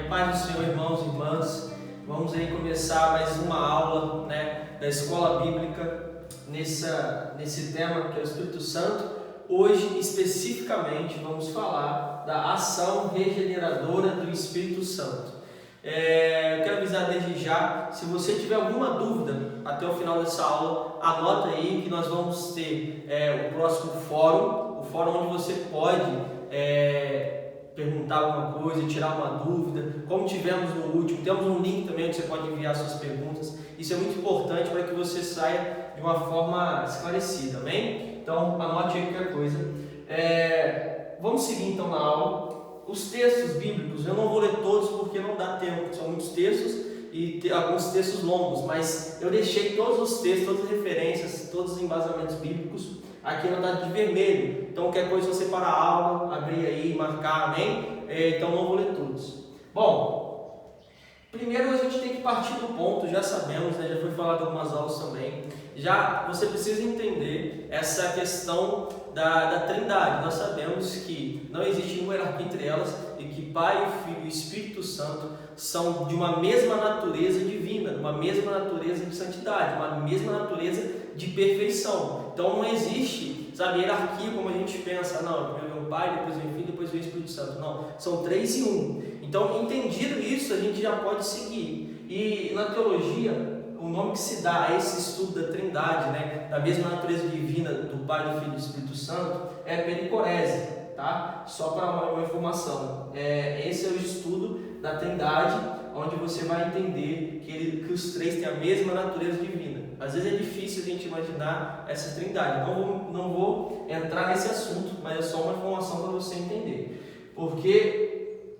Paz do Senhor, irmãos e irmãs. Vamos aí começar mais uma aula, da Escola Bíblica nesse tema que é o Espírito Santo. Hoje, especificamente, vamos falar da ação regeneradora do Espírito Santo. Eu quero avisar desde já, se você tiver alguma dúvida até o final dessa aula, anota aí que nós vamos ter o próximo fórum, o fórum onde você pode perguntar alguma coisa, tirar uma dúvida, como tivemos no último. Temos um link também onde você pode enviar suas perguntas. Isso é muito importante para que você saia de uma forma esclarecida, amém? Então anote aí qualquer coisa. Vamos seguir então na aula. Os textos bíblicos, eu não vou ler todos porque não dá tempo, são muitos textos e alguns textos longos, mas eu deixei todos os textos, todas as referências, todos os embasamentos bíblicos aqui anotado de vermelho. Então qualquer coisa você para a aula, abrir aí, marcar, amém? Então não vou ler todos. Bom, primeiro a gente tem que partir do ponto, já sabemos, já foi falado em algumas aulas também, você precisa entender essa questão da Trindade. Nós sabemos que não existe uma hierarquia entre elas e que Pai, Filho e Espírito Santo são de uma mesma natureza divina, uma mesma natureza de santidade, uma mesma natureza de perfeição. Então não existe, hierarquia como a gente pensa, não, primeiro vem o Pai, depois vem o Filho, depois vem o Espírito Santo. Não, são três em um. Então, entendido isso, a gente já pode seguir. E na teologia, o nome que se dá a esse estudo da Trindade, da mesma natureza divina do Pai, do Filho e do Espírito Santo, é pericorese, tá? Só para uma informação. Esse é o estudo da Trindade, onde você vai entender que os três têm a mesma natureza divina. Às vezes é difícil a gente imaginar essa Trindade. Não vou entrar nesse assunto, mas é só uma informação para você entender. Porque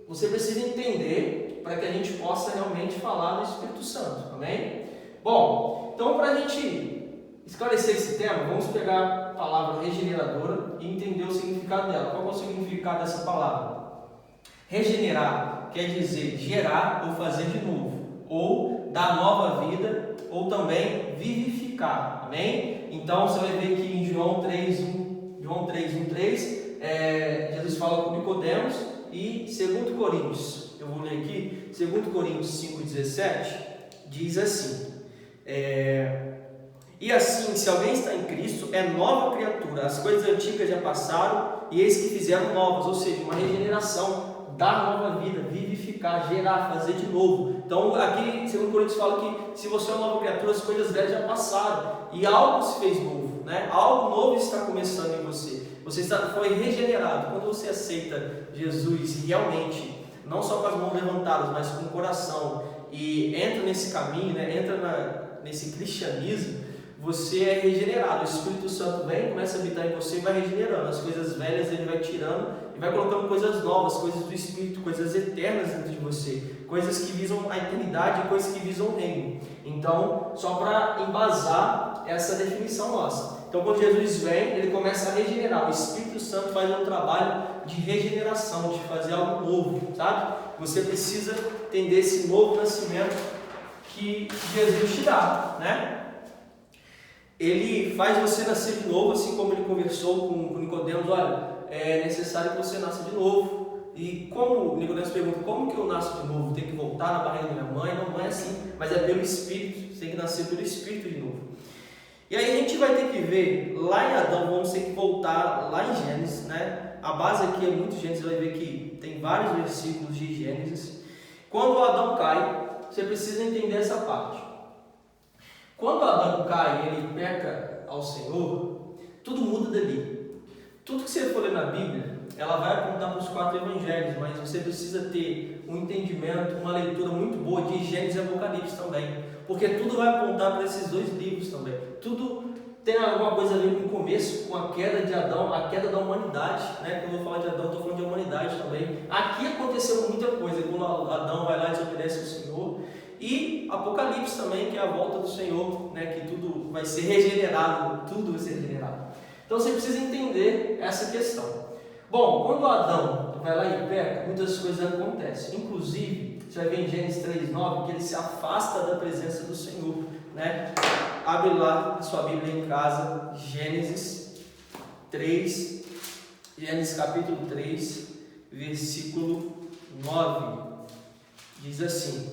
você precisa entender para que a gente possa realmente falar do Espírito Santo, amém? Bom, então para a gente esclarecer esse tema, vamos pegar a palavra regeneradora e entender o significado dela. Qual é o significado dessa palavra? Regenerar quer dizer gerar ou fazer de novo, ou dar nova vida, ou também vivificar, amém? Então você vai ver que em João 3:1, Jesus fala com Nicodemos, e 2 Coríntios, eu vou ler aqui, 2 Coríntios 5:17, diz assim: e assim, se alguém está em Cristo, é nova criatura, as coisas antigas já passaram e eis que fizeram novas. Ou seja, uma regeneração, dar nova vida, vivificar, gerar, fazer de novo. Então aqui 2 Coríntios fala que se você é uma nova criatura, as coisas velhas já passaram e algo se fez novo, algo novo está começando em você. Você foi regenerado. Quando você aceita Jesus e realmente, não só com as mãos levantadas, mas com o coração, e entra nesse caminho, nesse cristianismo, você é regenerado. O Espírito Santo vem, começa a habitar em você e vai regenerando. As coisas velhas ele vai tirando e vai colocando coisas novas, coisas do Espírito, coisas eternas dentro de você, coisas que visam a eternidade e coisas que visam o reino. Então, só para embasar essa definição nossa. Então, quando Jesus vem, ele começa a regenerar. O Espírito Santo faz um trabalho de regeneração, de fazer algo novo, sabe? Você precisa entender esse novo nascimento que Jesus te dá, Ele faz você nascer de novo, assim como ele conversou com Nicodemos. Olha, é necessário que você nasça de novo. E como Nicodemos pergunta, como que eu nasço de novo? Tem que voltar na barriga da minha mãe? Não é assim, mas é pelo Espírito. Você tem que nascer pelo Espírito de novo. E aí a gente vai ter que ver lá em Adão, vamos ter que voltar lá em Gênesis, A base aqui é muito Gênesis, você vai ver que tem vários versículos de Gênesis. Quando Adão cai, você precisa entender essa parte. Quando Adão cai, ele peca ao Senhor, tudo muda dali. Tudo que você for ler na Bíblia, ela vai apontar para os 4 evangelhos, mas você precisa ter um entendimento, uma leitura muito boa de Gênesis e Apocalipse também, porque tudo vai apontar para esses 2 livros também. Tudo tem alguma coisa a ver com o começo, com a queda de Adão, a queda da humanidade, Quando eu falar de Adão, estou falando de humanidade também. Aqui aconteceu muita coisa, quando Adão vai lá e desobedece ao Senhor. E Apocalipse também, que é a volta do Senhor, que tudo vai ser regenerado, tudo vai ser regenerado. Então você precisa entender essa questão. Bom, quando Adão vai lá e peca, muitas coisas acontecem. Inclusive, você vai ver em Gênesis 3:9 que ele se afasta da presença do Senhor, Abre lá a sua Bíblia em casa, Gênesis capítulo 3, versículo 9. Diz assim: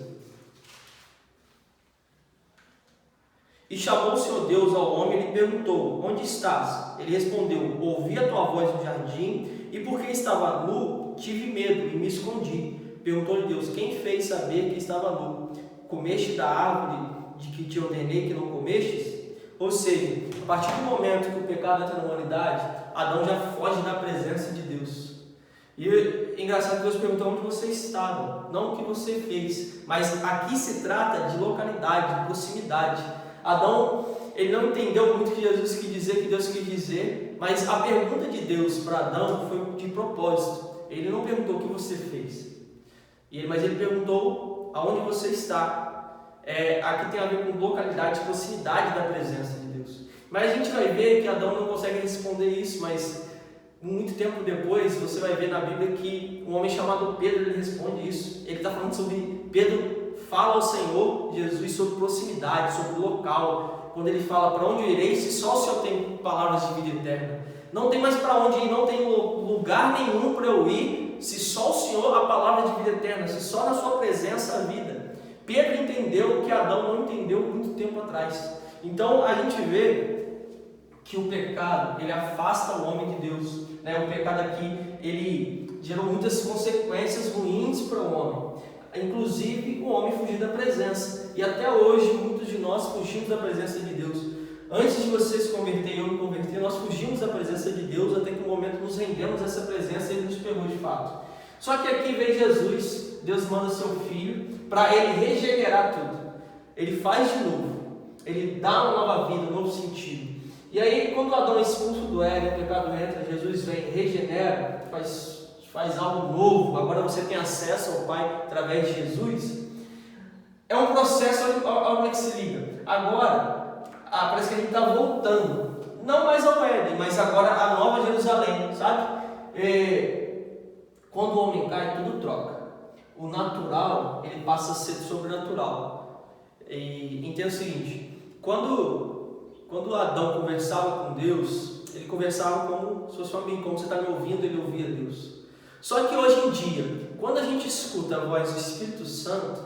E chamou o Senhor Deus ao homem e lhe perguntou: Onde estás? Ele respondeu: Ouvi a tua voz no jardim, e porque estava nu, tive medo e me escondi. Perguntou-lhe Deus: Quem fez saber que estava nu? Comeste da árvore de que te ordenei que não comestes? Ou seja, a partir do momento que o pecado entra na humanidade, Adão já foge da presença de Deus. E é engraçado que Deus perguntou onde você estava, não o que você fez, mas aqui se trata de localidade, de proximidade. Adão, ele não entendeu muito o que Jesus quis dizer, que Deus quis dizer, mas a pergunta de Deus para Adão foi de propósito. Ele não perguntou o que você fez, mas ele perguntou aonde você está. Aqui tem a ver com localidade, proximidade da presença de Deus. Mas a gente vai ver que Adão não consegue responder isso, mas muito tempo depois você vai ver na Bíblia que um homem chamado Pedro, ele responde isso. Ele está falando sobre, Pedro fala ao Senhor Jesus sobre proximidade, sobre local, quando ele fala: para onde eu irei se só o Senhor tem palavras de vida eterna? Não tem mais para onde ir, não tem lugar nenhum para eu ir, se só o Senhor a palavra de vida eterna, se só na sua presença a vida. Pedro entendeu o que Adão não entendeu muito tempo atrás. Então a gente vê que o pecado, ele afasta o homem de Deus, né? O pecado aqui, ele gerou muitas consequências ruins para o homem, inclusive o homem fugir da presença. E até hoje muitos de nós fugimos da presença de Deus. Antes de você se converter e eu me converter, nós fugimos da presença de Deus até que um momento nos rendemos a essa presença e Ele nos pegou de fato. Só que aqui vem Jesus, Deus manda seu Filho para Ele regenerar tudo. Ele faz de novo, Ele dá uma nova vida, um novo sentido. E aí, quando Adão é expulso do Éden, o pecado entra, Jesus vem, regenera, faz algo novo. Agora você tem acesso ao Pai através de Jesus. É um processo, olha como é que se liga. Agora, parece que a gente está voltando, não mais ao Éden, mas agora a Nova Jerusalém, sabe? Quando o homem cai, tudo troca. O natural, ele passa a ser sobrenatural. E entenda o seguinte: quando Adão conversava com Deus, ele conversava como se fosse um amigo, como você está me ouvindo, ele ouvia Deus. Só que hoje em dia, quando a gente escuta a voz do Espírito Santo,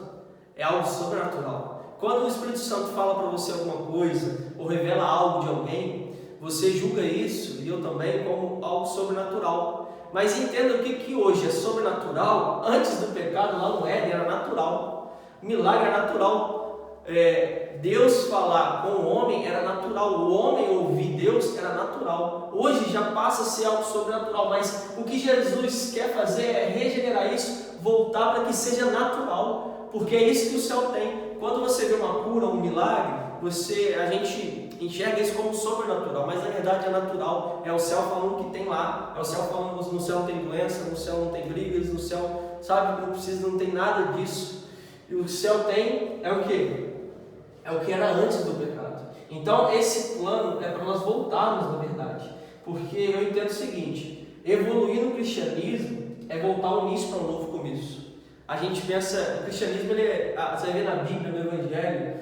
é algo sobrenatural. Quando o Espírito Santo fala para você alguma coisa, ou revela algo de alguém, você julga isso, e eu também, como algo sobrenatural. Mas entenda o que hoje é sobrenatural. Antes do pecado, lá no Éden, era natural. O milagre era natural. Deus falar com o homem era natural, o homem ouvir Deus era natural. Hoje já passa a ser algo sobrenatural, mas o que Jesus quer fazer é regenerar isso, voltar para que seja natural, porque é isso que o céu tem. Quando você vê uma cura, um milagre, a gente enxerga isso como sobrenatural, mas na verdade é natural. É o céu falando que tem lá, é o céu falando que no céu não tem doença, no céu não tem brigas, no céu, sabe, não tem nada disso. E o céu tem, é o quê? É o que era antes do pecado. Então esse plano é para nós voltarmos na verdade. Porque eu entendo o seguinte: evoluir no cristianismo é voltar ao início para um novo começo. A gente pensa, o cristianismo, você vê na Bíblia, no Evangelho,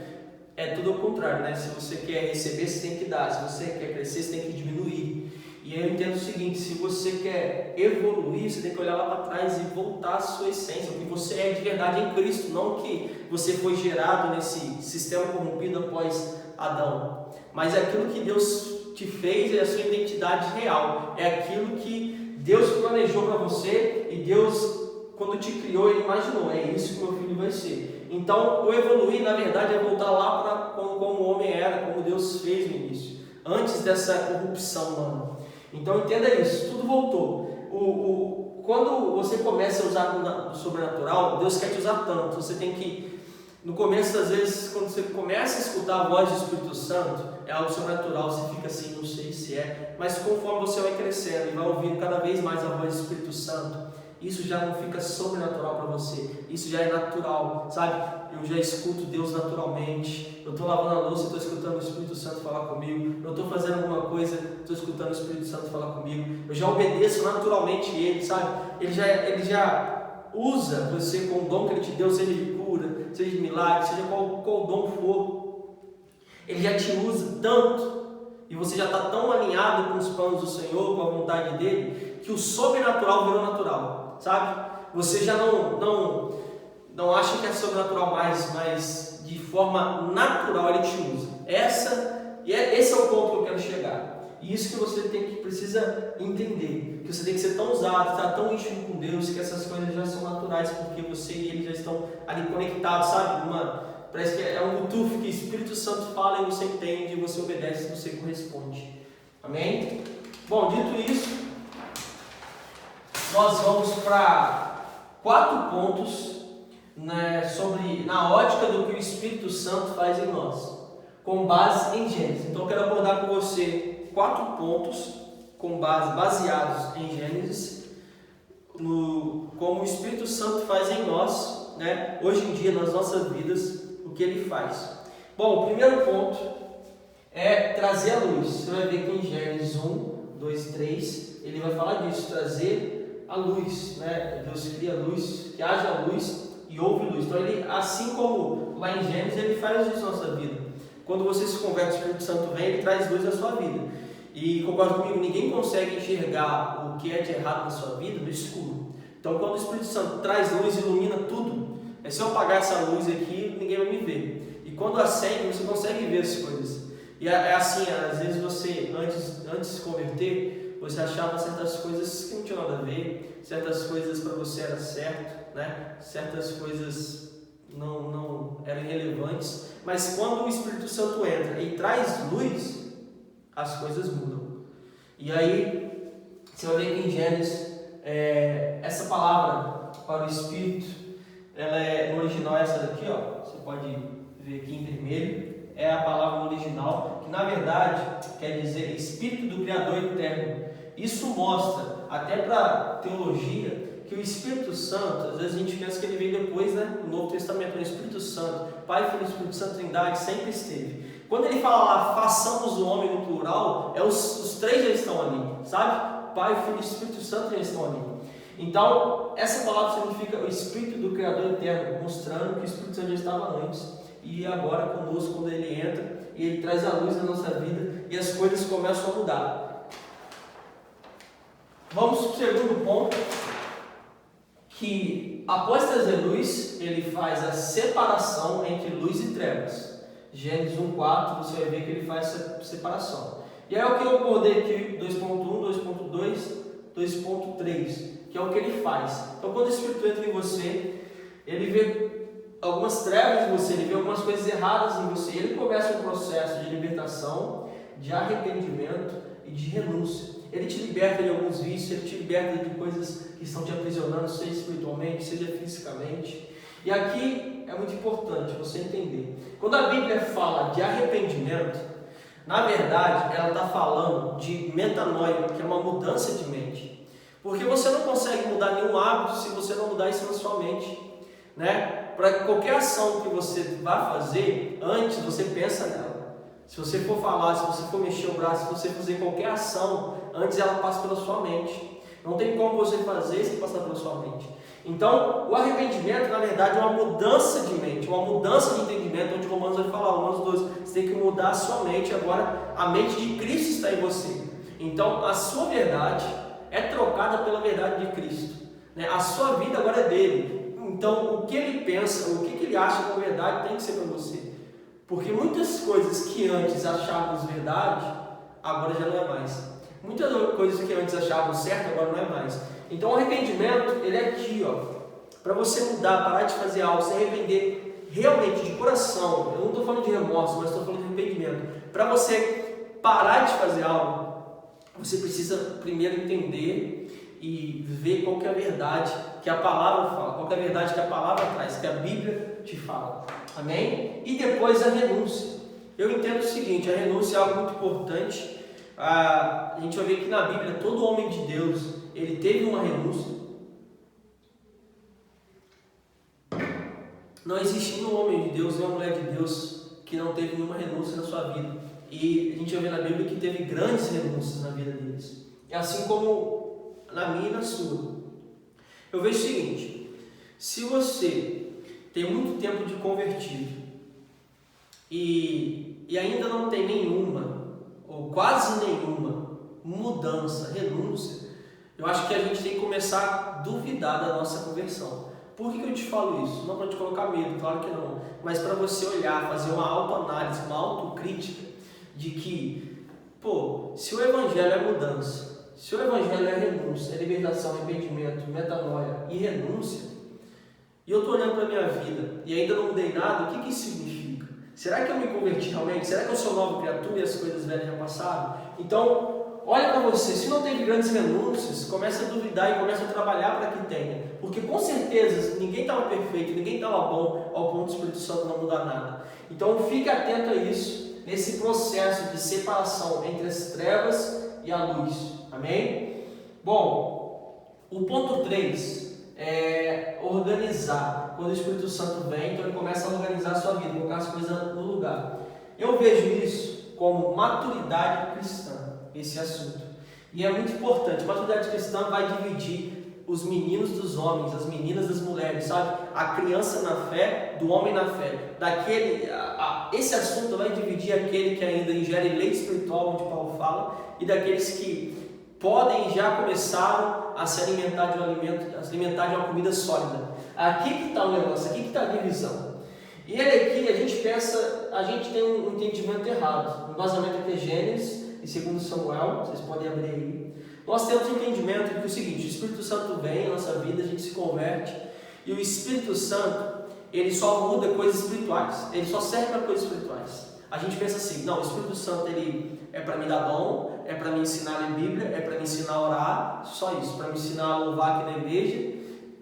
é tudo ao contrário, né? Se você quer receber, você tem que dar. Se você quer crescer, você tem que diminuir. E eu entendo o seguinte: se você quer evoluir, você tem que olhar lá para trás e voltar à sua essência, o que você é de verdade em Cristo, não que você foi gerado nesse sistema corrompido após Adão, mas é aquilo que Deus te fez, é a sua identidade real, é aquilo que Deus planejou para você, e Deus, quando te criou, Ele imaginou: é isso que meu filho vai ser. Então o evoluir, na verdade, é voltar lá para como o homem era, como Deus fez no início, antes dessa corrupção humana. Então entenda isso, tudo voltou. Quando você começa a usar o sobrenatural, Deus quer te usar tanto. Você tem que, no começo, às vezes, quando você começa a escutar a voz do Espírito Santo, é algo sobrenatural, você fica assim, não sei se é, mas conforme você vai crescendo e vai ouvindo cada vez mais a voz do Espírito Santo, isso já não fica sobrenatural para você, isso já é natural, sabe? Eu já escuto Deus naturalmente. Eu estou lavando a louça e estou escutando o Espírito Santo falar comigo. Eu estou fazendo alguma coisa, estou escutando o Espírito Santo falar comigo. Eu já obedeço naturalmente Ele, sabe? Ele já usa você com o dom que Ele te deu, seja de cura, seja de milagre, seja qual dom for. Ele já te usa tanto, e você já está tão alinhado com os planos do Senhor, com a vontade dEle, que o sobrenatural virou natural, sabe? Você já não não acha que é sobrenatural, mas de forma natural ele te usa. Esse é o ponto que eu quero chegar. E isso que você precisa entender, que você tem que ser tão usado, estar tão íntimo com Deus, que essas coisas já são naturais, porque você e ele já estão ali conectados, sabe? Parece que é um Bluetooth que o Espírito Santo fala e você entende, você obedece e você corresponde. Amém? Bom, dito isso, nós vamos para 4 pontos, né, na ótica do que o Espírito Santo faz em nós, com base em Gênesis. Então eu quero abordar com você 4 pontos baseados em Gênesis, como o Espírito Santo faz em nós, né, hoje em dia, nas nossas vidas, o que ele faz. Bom, o primeiro ponto é trazer a luz. Você vai ver que em Gênesis 1, 2 e 3, ele vai falar disso, trazer a luz, né? Deus cria a luz, que haja luz e houve luz. Então ele, assim como lá em Gênesis, ele faz isso na nossa vida. Quando você se converte, o Espírito Santo vem, ele traz luz na sua vida. E concorda comigo, ninguém consegue enxergar o que é de errado na sua vida no escuro. Então quando o Espírito Santo traz luz, ilumina tudo, se eu apagar essa luz aqui, ninguém vai me ver. E quando acende, você consegue ver as coisas. E é assim, às vezes você, antes de se converter, você achava certas coisas que não tinham nada a ver, certas coisas para você era certo, né? Certas coisas não eram irrelevantes, mas quando o Espírito Santo entra e traz luz, as coisas mudam. E aí, você vai ver que em Gênesis, essa palavra para o Espírito, no original é essa daqui, ó. Você pode ver aqui em vermelho, é a palavra no original, que na verdade quer dizer Espírito do Criador Eterno. Isso mostra, até para teologia, que o Espírito Santo, às vezes a gente pensa que ele veio depois, né? No Novo Testamento, o Espírito Santo, Pai, Filho e Espírito Santo, Trindade, sempre esteve. Quando ele fala lá, façamos o homem no plural, os 3 já estão ali, sabe? Pai, Filho e Espírito Santo já estão ali. Então, essa palavra significa o Espírito do Criador Eterno, mostrando que o Espírito Santo já estava antes e agora conosco, quando ele entra e ele traz a luz na nossa vida e as coisas começam a mudar. Vamos para o segundo ponto, que após trazer luz, ele faz a separação entre luz e trevas. Gênesis 1:4, você vai ver que ele faz essa separação. E é o que eu abordei aqui, 2.1, 2.2, 2.3, que é o que ele faz. Então quando o Espírito entra em você, ele vê algumas trevas em você, ele vê algumas coisas erradas em você, ele começa um processo de libertação, de arrependimento e de renúncia. Ele te liberta de alguns vícios, ele te liberta de coisas que estão te aprisionando, seja espiritualmente, seja fisicamente. E aqui é muito importante você entender. Quando a Bíblia fala de arrependimento, na verdade ela está falando de metanoia, que é uma mudança de mente. Porque você não consegue mudar nenhum hábito se você não mudar isso na sua mente, né? Para qualquer ação que você vá fazer, antes você pensa nela. Se você for falar, se você for mexer o braço, se você fazer qualquer ação, antes ela passa pela sua mente. Não tem como você fazer sem passar pela sua mente. Então, o arrependimento, na verdade, é uma mudança de mente, uma mudança de entendimento, onde Romanos vai falar, Romanos 12, você tem que mudar a sua mente agora, a mente de Cristo está em você. Então, a sua verdade é trocada pela verdade de Cristo, né? A sua vida agora é dele. Então, o que ele pensa, o que ele acha que é verdade tem que ser para você. Porque muitas coisas que antes achávamos verdade, agora já não é mais. Muitas coisas que antes achávamos certo, agora não é mais. Então o arrependimento, ele é aqui, ó, para você mudar, parar de fazer algo, se arrepender realmente de coração. Eu não estou falando de remorso, mas estou falando de arrependimento. Para você parar de fazer algo, você precisa primeiro entender e ver qual que é a verdade que a palavra fala, qual que é a verdade que a palavra traz, que a Bíblia te fala. Amém? E depois a renúncia. Eu entendo o seguinte, a renúncia é algo muito importante. A gente vai ver que na Bíblia todo homem de Deus, ele teve uma renúncia. Não existe nenhum homem de Deus, nenhuma mulher de Deus que não teve nenhuma renúncia na sua vida. E a gente vai ver na Bíblia que teve grandes renúncias na vida deles. É assim como na minha e na sua. Eu vejo o seguinte, se você tem muito tempo de convertido e ainda não tem nenhuma, ou quase nenhuma, mudança, renúncia, eu acho que a gente tem que começar a duvidar da nossa conversão. Por que eu te falo isso? Não para te colocar medo, claro que não, mas para você olhar, fazer uma autoanálise, uma autocrítica de que, se o Evangelho é mudança, se o Evangelho é renúncia, é libertação, arrependimento, metanoia e renúncia, e eu estou olhando para a minha vida e ainda não mudei nada, o que isso significa? Será que eu me converti realmente? Será que eu sou nova criatura e as coisas velhas já passaram? Então, olha para você, se não teve grandes renúncias, começa a duvidar e começa a trabalhar para que tenha. Porque com certeza ninguém estava perfeito, ninguém estava bom ao ponto do Espírito Santo não mudar nada. Então fique atento a isso, nesse processo de separação entre as trevas e a luz. Amém? Bom, o ponto 3 é organizar. Quando o Espírito Santo vem, então ele começa a organizar a sua vida, colocar as coisas no lugar. Eu vejo isso como maturidade cristã, esse assunto. E é muito importante. Maturidade cristã vai dividir os meninos dos homens, as meninas das mulheres, sabe? A criança na fé, do homem na fé. Esse assunto vai dividir aquele que ainda ingere leite espiritual, onde Paulo fala, e daqueles que podem já começar a se alimentar de um alimento, a se alimentar de uma comida sólida. Aqui que está o negócio, aqui que está a divisão. E ele aqui, a gente pensa, a gente tem um entendimento errado. O embasamento aqui é Gênesis e 2 Samuel, vocês podem abrir aí. Nós temos um entendimento que é o seguinte: o Espírito Santo vem em nossa vida, a gente se converte, e o Espírito Santo, ele só muda coisas espirituais, ele só serve para coisas espirituais. A gente pensa assim, não, o Espírito Santo ele é para me dar dom, é para me ensinar a ler Bíblia, é para me ensinar a orar, só isso, para me ensinar a louvar aqui na igreja,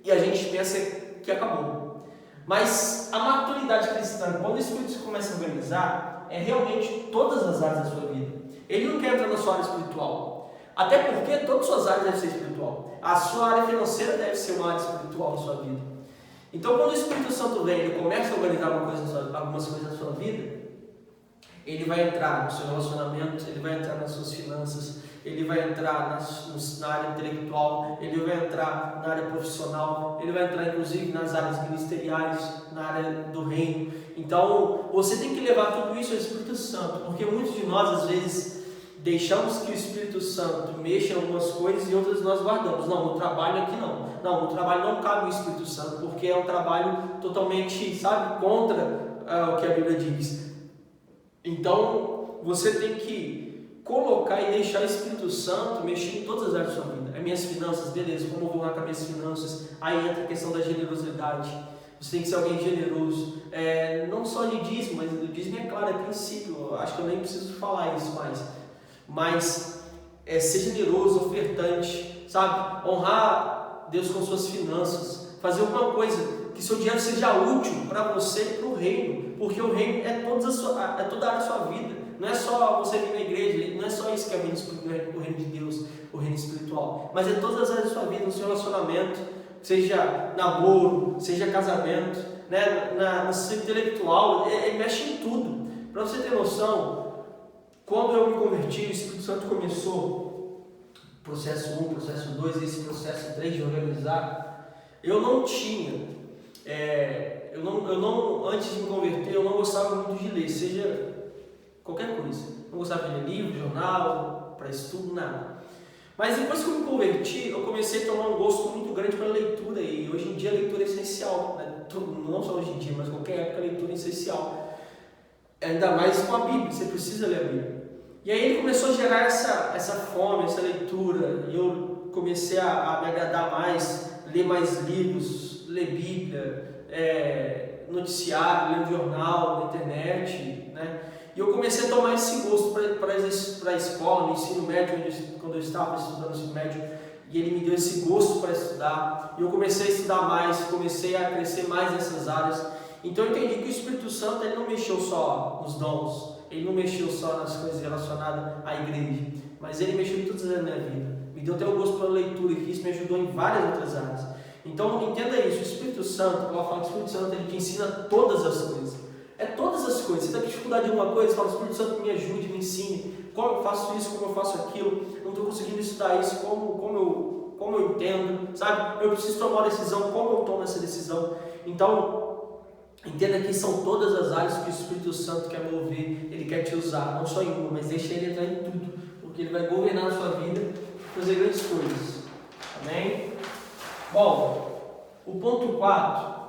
e a gente pensa que acabou. Mas a maturidade cristã, quando o Espírito começa a organizar, é realmente todas as áreas da sua vida. Ele não quer entrar na sua área espiritual, até porque todas as suas áreas devem ser espiritual. A sua área financeira deve ser uma área espiritual na sua vida. Então, quando o Espírito Santo vem, ele começa a organizar algumas coisas na sua vida, ele vai entrar no seu relacionamento, ele vai entrar nas suas finanças, ele vai entrar na área intelectual, ele vai entrar na área profissional, ele vai entrar inclusive nas áreas ministeriais, na área do reino. Então, você tem que levar tudo isso ao Espírito Santo, porque muitos de nós, às vezes, deixamos que o Espírito Santo mexa em algumas coisas e outras nós guardamos. Não, no trabalho aqui não. Não, no trabalho não cabe o Espírito Santo, porque é um trabalho totalmente, contra o que a Bíblia diz. Então, você tem que colocar e deixar o Espírito Santo mexer em todas as áreas da sua vida. As minhas finanças, beleza, como eu vou lá com as minhas finanças? Aí entra a questão da generosidade. Você tem que ser alguém generoso. Não só de dízimo, mas o dízimo é claro, é princípio. Eu acho que eu nem preciso falar isso mais. Mas ser generoso, ofertante, honrar Deus com suas finanças. Fazer alguma coisa que seu dinheiro seja útil para você e para o reino, porque o reino é toda a área da sua vida, não é só você vir na igreja, não é só isso que é o reino de Deus, o reino espiritual, mas é todas as áreas da sua vida, no seu relacionamento, seja namoro, seja casamento, no seu intelectual, ele mexe em tudo. Para você ter noção, quando eu me converti, o Espírito Santo começou, processo 1, processo 2, esse processo 3 de organizar, eu não tinha, antes de me converter, eu não gostava muito de ler, seja qualquer coisa. Não gostava de ler livro, jornal, para estudo, nada. Mas depois que eu me converti, eu comecei a tomar um gosto muito grande pela leitura, e hoje em dia a leitura é essencial, não só hoje em dia, mas qualquer época a leitura é essencial. Ainda mais com a Bíblia, você precisa ler a Bíblia. E aí ele começou a gerar essa fome, essa leitura, e eu comecei a me agradar mais, ler mais livros, ler Bíblia, noticiário, ler jornal, na internet, E eu comecei a tomar esse gosto para a escola, no ensino médio, quando eu estava estudando no ensino médio, e ele me deu esse gosto para estudar, e eu comecei a estudar mais, comecei a crescer mais nessas áreas. Então eu entendi que o Espírito Santo ele não mexeu só nos dons, ele não mexeu só nas coisas relacionadas à igreja, mas ele mexeu em todas as áreas da minha vida. Me deu até o gosto pela leitura, e isso me ajudou em várias outras áreas. Então entenda isso, o Espírito Santo, quando eu falo que o Espírito Santo, ele te ensina todas as coisas. Todas as coisas. Você está com dificuldade de alguma coisa, você fala, Espírito Santo me ajude, me ensine. Como eu faço isso, como eu faço aquilo. Não estou conseguindo estudar isso, como eu entendo, Eu preciso tomar uma decisão, como eu tomo essa decisão. Então, entenda que são todas as áreas que o Espírito Santo quer mover, ele quer te usar, não só em uma, mas deixa ele entrar em tudo, porque ele vai governar a sua vida e fazer grandes coisas. Amém? Bom, O ponto 4,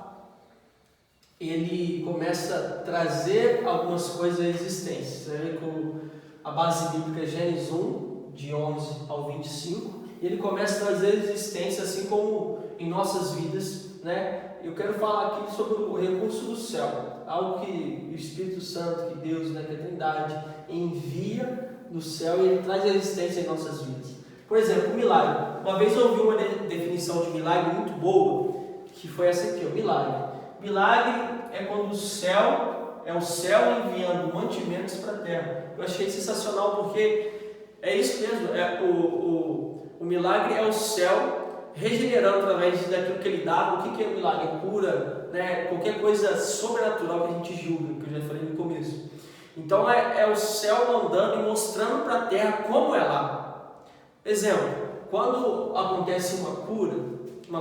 ele começa a trazer algumas coisas à existência. Você vê que a base bíblica é Gênesis 1, de 11 ao 25, e ele começa a trazer à existência, assim como em nossas vidas, né? Eu quero falar aqui sobre o recurso do céu, algo que o Espírito Santo, que Deus, né, que a Trindade, envia do céu e ele traz à existência em nossas vidas. Por exemplo, milagre. Uma vez eu ouvi uma definição de milagre muito boa, que foi essa aqui, o milagre. Milagre é quando o céu enviando mantimentos para a terra. Eu achei sensacional porque é isso mesmo, o milagre é o céu regenerando através daquilo que ele dá. O que é milagre? Cura, né? Qualquer coisa sobrenatural que a gente julga, que eu já falei no começo. Então é o céu mandando e mostrando para a terra como é lá. Exemplo, quando acontece uma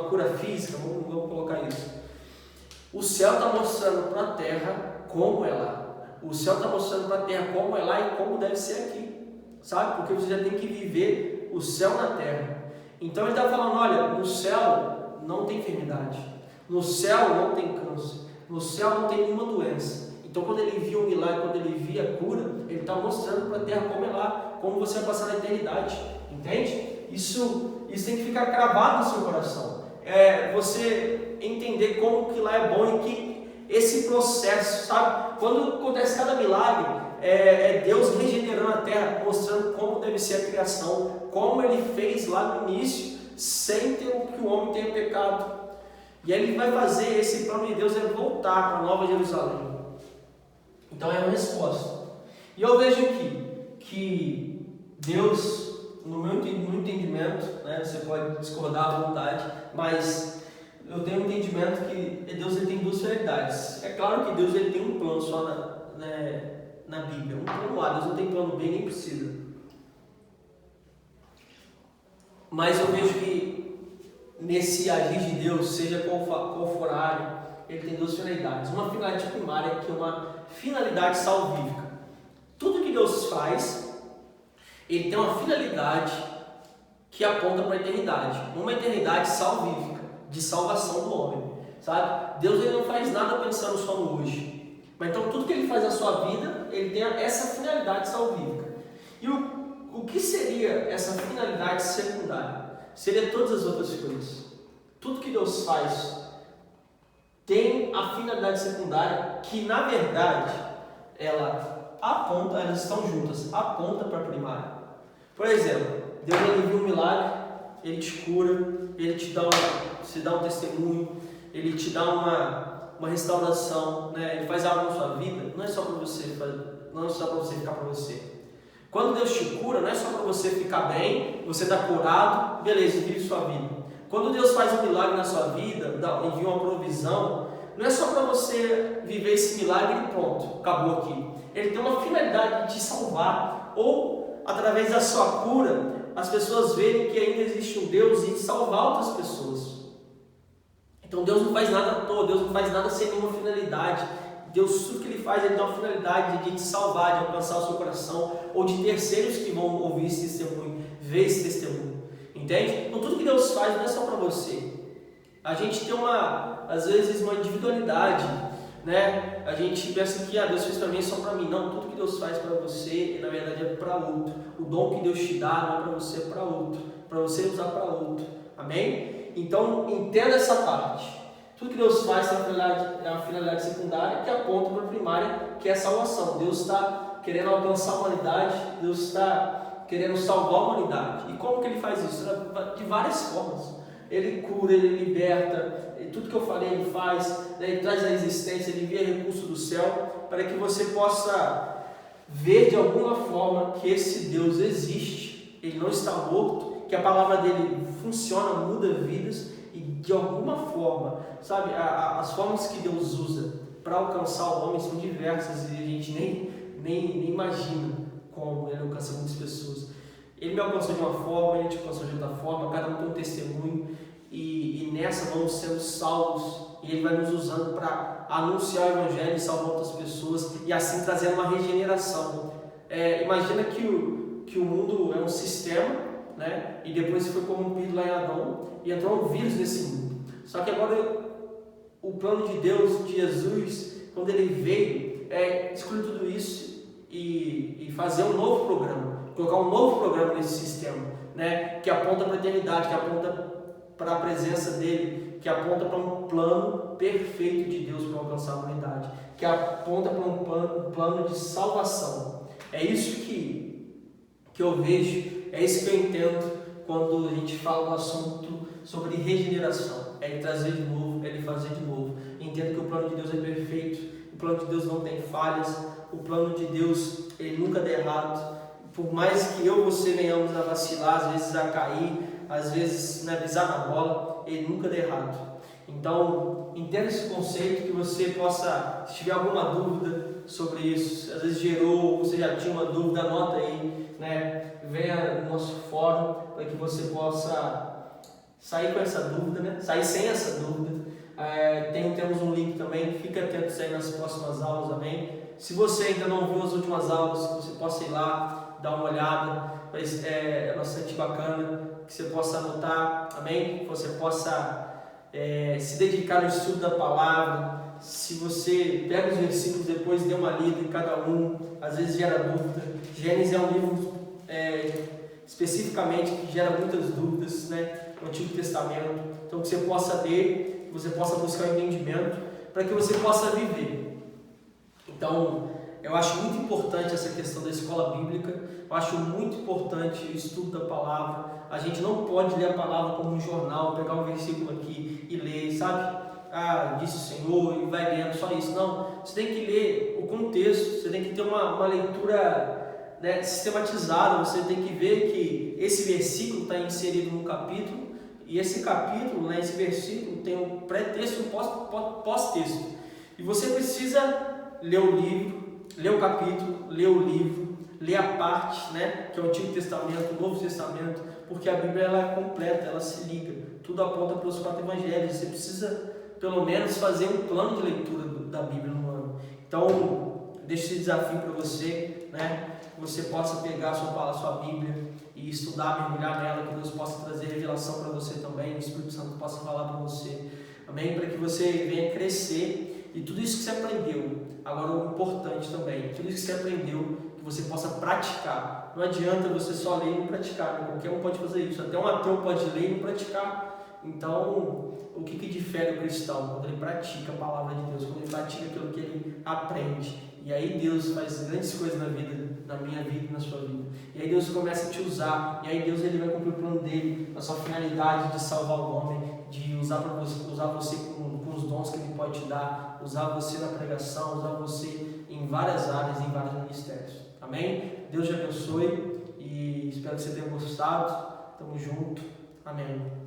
cura física, vamos colocar isso, o céu está mostrando para a terra como é lá. O céu está mostrando para a terra como é lá e como deve ser aqui, sabe? Porque você já tem que viver o céu na terra. Então ele está falando, olha, no céu não tem enfermidade, no céu não tem câncer, no céu não tem nenhuma doença. Então quando ele via o milagre, quando ele via a cura, ele está mostrando para a terra como é lá, como você vai passar na eternidade, entende? Isso tem que ficar cravado no seu coração. Você entender como que lá é bom e que esse processo, sabe? Quando acontece cada milagre, Deus regenerando a terra, mostrando como deve ser a criação, como ele fez lá no início, sem ter que o homem tenha pecado. E aí ele vai fazer, esse plano de Deus é voltar para a Nova Jerusalém. Então é uma resposta. E eu vejo que Deus, no meu entendimento, né, você pode discordar à vontade, mas eu tenho um entendimento que Deus ele tem duas realidades. É claro que Deus ele tem um plano só na Bíblia, um plano A. Deus não tem plano B, nem precisa. Mas eu vejo que nesse agir de Deus, seja qual for a área, ele tem duas finalidades. Uma finalidade primária, que é uma finalidade salvífica. Tudo que Deus faz, ele tem uma finalidade que aponta para a eternidade. Uma eternidade salvífica, de salvação do homem, sabe? Deus ele não faz nada pensando só no hoje. Mas então tudo que ele faz na sua vida, ele tem essa finalidade salvífica. E o que seria essa finalidade secundária? Seria todas as outras coisas. Tudo que Deus faz tem a finalidade secundária que, na verdade, elas estão juntas, aponta para a primária. Por exemplo, Deus ele envia um milagre, ele te cura, ele te dá um testemunho, ele te dá uma restauração, né? Ele faz algo na sua vida, não é só para você ficar para você. Quando Deus te cura, não é só para você ficar bem, você está curado, beleza, vive sua vida. Quando Deus faz um milagre na sua vida, envia uma provisão, não é só para você viver esse milagre e pronto, acabou aqui. Ele tem uma finalidade de te salvar, ou através da sua cura, as pessoas verem que ainda existe um Deus e salvar outras pessoas. Então Deus não faz nada à toa, Deus não faz nada sem nenhuma finalidade. Deus, tudo que Ele faz, Ele tem uma finalidade de te salvar, de alcançar o seu coração, ou de terceiros que vão ouvir esse testemunho, ver esse testemunho. Entende? Então tudo que Deus faz não é só para você. A gente tem às vezes uma individualidade, né? A gente pensa que Deus fez para mim é só para mim. Não, tudo que Deus faz para você, na verdade é para outro. O dom que Deus te dá não é para você, é para outro. Para você usar para outro. Amém? Então entenda essa parte. Tudo que Deus faz é uma finalidade secundária que aponta para a primária, que é a salvação. Deus está querendo alcançar a humanidade, Deus está querendo salvar a humanidade. E como que Ele faz isso? De várias formas. Ele cura, Ele liberta, tudo que eu falei Ele faz, né? Ele traz a existência, Ele envia recurso do céu, para que você possa ver de alguma forma que esse Deus existe, Ele não está morto, que a palavra dEle funciona, muda vidas, e de alguma forma, sabe, as formas que Deus usa para alcançar o homem são diversas e a gente nem imagina como Ele alcança muitas pessoas. Ele me alcançou de uma forma, Ele te alcançou de outra forma, cada um tem um testemunho e nessa vamos sendo salvos e Ele vai nos usando para anunciar o Evangelho e salvar outras pessoas e assim trazendo uma regeneração. Imagina que o mundo é um sistema, né? E depois foi corrompido lá em Adão e entrou um vírus nesse mundo. Só que agora o plano de Deus, de Jesus, quando ele veio, é excluir tudo isso e fazer um novo programa, colocar um novo programa nesse sistema, né? Que aponta para a eternidade, que aponta para a presença dele, que aponta para um plano perfeito de Deus para alcançar a humanidade, que aponta para um plano de salvação. É isso que eu vejo, é isso que eu entendo quando a gente fala do assunto sobre regeneração. É ele trazer de novo, é ele fazer de novo. Entendo que o plano de Deus é perfeito, o plano de Deus não tem falhas, o plano de Deus ele nunca dá errado. Por mais que eu e você venhamos a vacilar, às vezes a cair, às vezes pisar na bola, ele nunca dá errado. Então, entenda esse conceito, que você possa, se tiver alguma dúvida sobre isso, às vezes gerou, você já tinha uma dúvida, anota aí, né? Venha no nosso fórum para que você possa sair com essa dúvida, né? Sair sem essa dúvida. Temos um link também, fica atento aí nas próximas aulas, amém? Se você ainda não viu as últimas aulas, que você possa ir lá, dar uma olhada, é bastante bacana, que você possa anotar, amém? Que você possa se dedicar no estudo da palavra. Se você pega os versículos depois, dê uma lida em cada um, às vezes gera dúvida. Gênesis é um livro especificamente que gera muitas dúvidas, né? No Antigo Testamento. Então que você possa ler, que você possa buscar o entendimento, para que você possa viver. Então, eu acho muito importante essa questão da escola bíblica, eu acho muito importante o estudo da palavra. A gente não pode ler a palavra como um jornal, pegar um versículo aqui e ler, sabe? Disse o Senhor, e vai lendo só isso. Não, você tem que ler o contexto, você tem que ter uma leitura, né, sistematizada. Você tem que ver que esse versículo está inserido no capítulo, e esse capítulo, né, esse versículo tem um pré-texto e um pós-texto. E você precisa ler o livro, ler o capítulo, ler o livro, ler a parte, né, que é o Antigo Testamento, o Novo Testamento, porque a Bíblia ela é completa, ela se liga, tudo aponta para os 4 evangelhos. Você precisa pelo menos fazer um plano de leitura da Bíblia no ano. Então, deixo esse desafio para você, né, que você possa pegar a sua Bíblia e estudar, mergulhar nela, que Deus possa trazer revelação para você também, o Espírito Santo possa falar para você, amém? Para que você venha crescer e tudo isso que você aprendeu. Agora, o importante também, tudo isso que você aprendeu, que você possa praticar. Não adianta você só ler e não praticar, né? Qualquer um pode fazer isso, até um ateu pode ler e não praticar. Então, o que difere o cristão? Quando ele pratica a palavra de Deus, quando ele pratica aquilo que ele aprende. E aí Deus faz grandes coisas na minha vida e na sua vida. E aí Deus começa a te usar, e aí Deus ele vai cumprir o plano dele, a sua finalidade de salvar o homem, de usar você com os dons que ele pode te dar, usar você na pregação, usar você em várias áreas, em vários ministérios. Amém? Deus te abençoe e espero que você tenha gostado. Tamo junto. Amém.